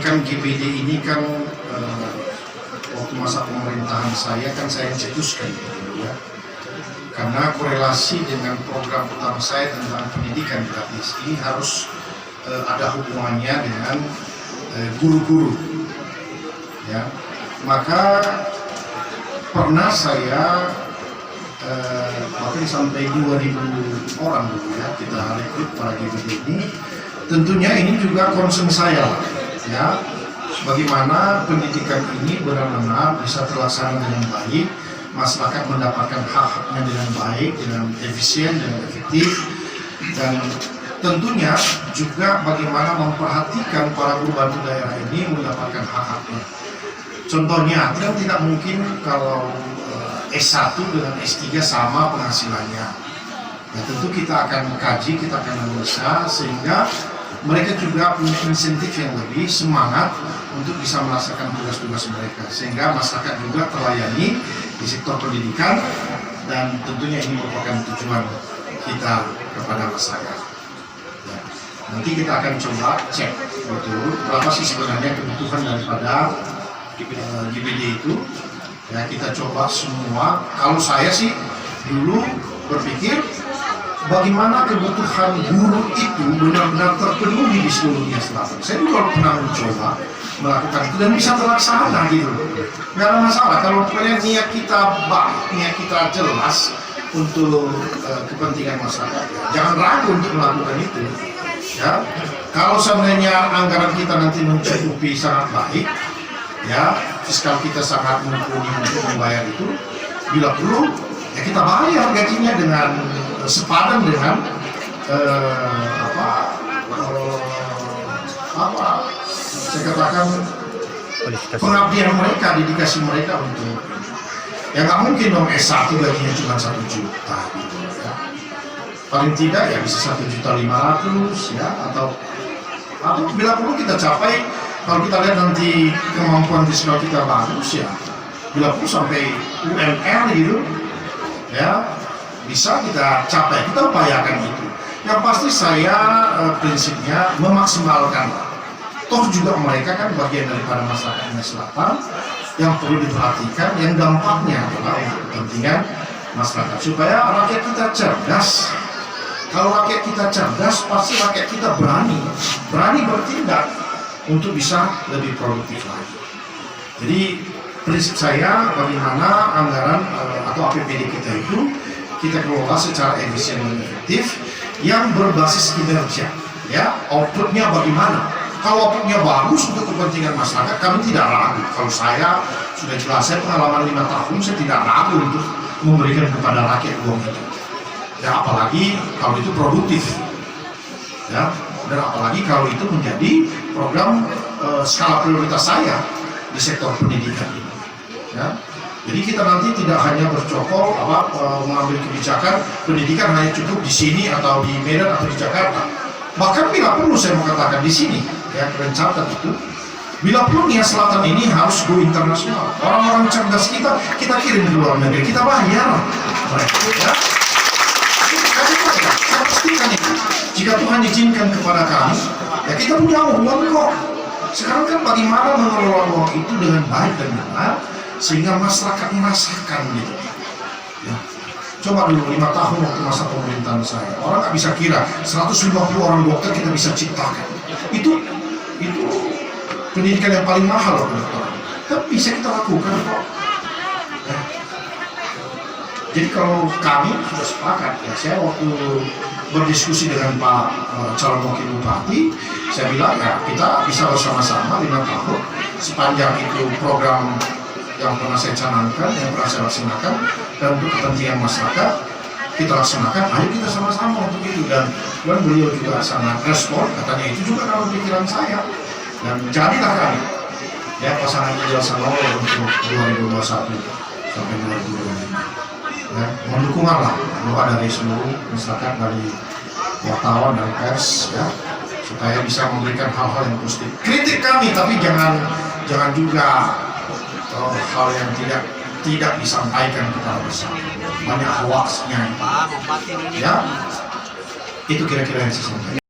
kan GPD ini kan waktu masa pemerintahan saya kan saya cetuskan gitu ya. Karena korelasi dengan program utama saya tentang pendidikan gratis ini harus ada hubungannya dengan guru-guru. Ya, maka pernah saya bahkan sampai 2.000 orang dulu ya kita rekrut para GPD ini. Tentunya ini juga concern saya, ya, bagaimana pendidikan ini benar-benar bisa terlaksana dengan baik, masyarakat mendapatkan hak-haknya dengan baik, dengan efisien dan efektif, dan tentunya juga bagaimana memperhatikan para guru bantu daerah ini mendapatkan hak-haknya. Contohnya, kan tidak mungkin kalau S1 dengan S3 sama penghasilannya. Ya, tentu kita akan kaji, kita akan analisa sehingga mereka juga punya insentif yang lebih semangat untuk bisa melaksanakan tugas-tugas mereka, sehingga masyarakat juga terlayani di sektor pendidikan, dan tentunya ini merupakan tujuan kita kepada masyarakat. Ya, nanti kita akan coba cek betul berapa sih sebenarnya kebutuhan daripada GPD itu. Ya, kita coba semua. Kalau saya sih dulu berpikir bagaimana kebutuhan guru itu benar-benar terpenuhi di seluruh Nia Selatan. Saya juga pernah mencoba melakukan itu dan bisa terlaksana gitu. Nggak ada masalah kalau niat kita baik, niat kita jelas untuk kepentingan masyarakat. Jangan ragu untuk melakukan itu. Ya, kalau sebenarnya anggaran kita nanti mencukupi sangat baik, ya, fiskal kita sangat mumpuni untuk membayar itu, bila perlu ya kita bayar gajinya dengan sepadan dengan saya katakan pengabdian mereka, dedikasi mereka untuk ya nggak mungkin dong S1 gajinya cuma 1 juta gitu, ya. Paling tidak ya bisa 1.500.000 ya, atau bila perlu kita capai, kalau kita lihat nanti kemampuan fiskal kita bagus ya, bila perlu sampai UMR gitu ya, bisa kita capai, kita upayakan itu. Yang pasti saya prinsipnya memaksimalkan. Toh juga mereka kan bagian daripada masyarakat Nia Selatan yang perlu diperhatikan, yang dampaknya adalah untuk kepentingan masyarakat, supaya rakyat kita cerdas. Kalau rakyat kita cerdas, pasti rakyat kita berani bertindak untuk bisa lebih produktif lagi. Jadi prinsip saya bagaimana anggaran atau APBD kita itu kita kelola secara efisien dan efektif yang berbasis kinerja, ya, outputnya bagaimana. Kalau outputnya bagus untuk kepentingan masyarakat, kami tidak ragu. Kalau saya sudah jelas, saya pengalaman 5 tahun, saya tidak ragu untuk memberikan kepada rakyat uang itu. Ya, apalagi kalau itu produktif, ya, dan apalagi kalau itu menjadi program skala prioritas saya di sektor pendidikan ini. Ya. Jadi kita nanti tidak hanya bercokol mengambil kebijakan pendidikan hanya cukup di sini atau di Medan atau di Jakarta. Bahkan bila perlu saya mau katakan di sini, ya, rencana itu, bila perlu Nia Selatan ini harus go internasional. Orang-orang cerdas kita kirim ke luar negeri, kita bayar mereka. Ya. Saya pastikan itu. Jika Tuhan izinkan kepada kami, ya kita punya uang kok. Sekarang kan bagaimana mengelola uang itu dengan baik dan benar, sehingga masyarakat merasakan gitu. Ya. Coba dulu 5 tahun waktu masa pemerintahan saya, orang nggak bisa kira 150 orang dokter kita bisa ciptakan. Itu pendidikan yang paling mahal loh, dokter. Tapi bisa kita lakukan kok. Ya. Jadi kalau kami sudah sepakat, ya, saya waktu berdiskusi dengan Pak calon wakil bupati, saya bilang ya kita bisa bersama-sama 5 tahun sepanjang itu program yang pernah saya canangkan, yang pernah saya laksanakan, dan untuk kepentingan masyarakat kita laksanakan, ayo kita sama-sama untuk itu. Dan beliau juga sangat respon, katanya itu juga dalam pikiran saya, dan jadilah kami ya pasangan Ideal Sanowo untuk 2021 sampai 2025. Ya, mendukungan lah doa dari seluruh masyarakat, dari wartawan dan pers, ya, supaya bisa memberikan hal-hal yang positif. Kritik kami, tapi jangan juga hal yang tidak disampaikan kepada bersama. Banyak hoaxnya, ya, itu kira-kira yang saya sampaikan.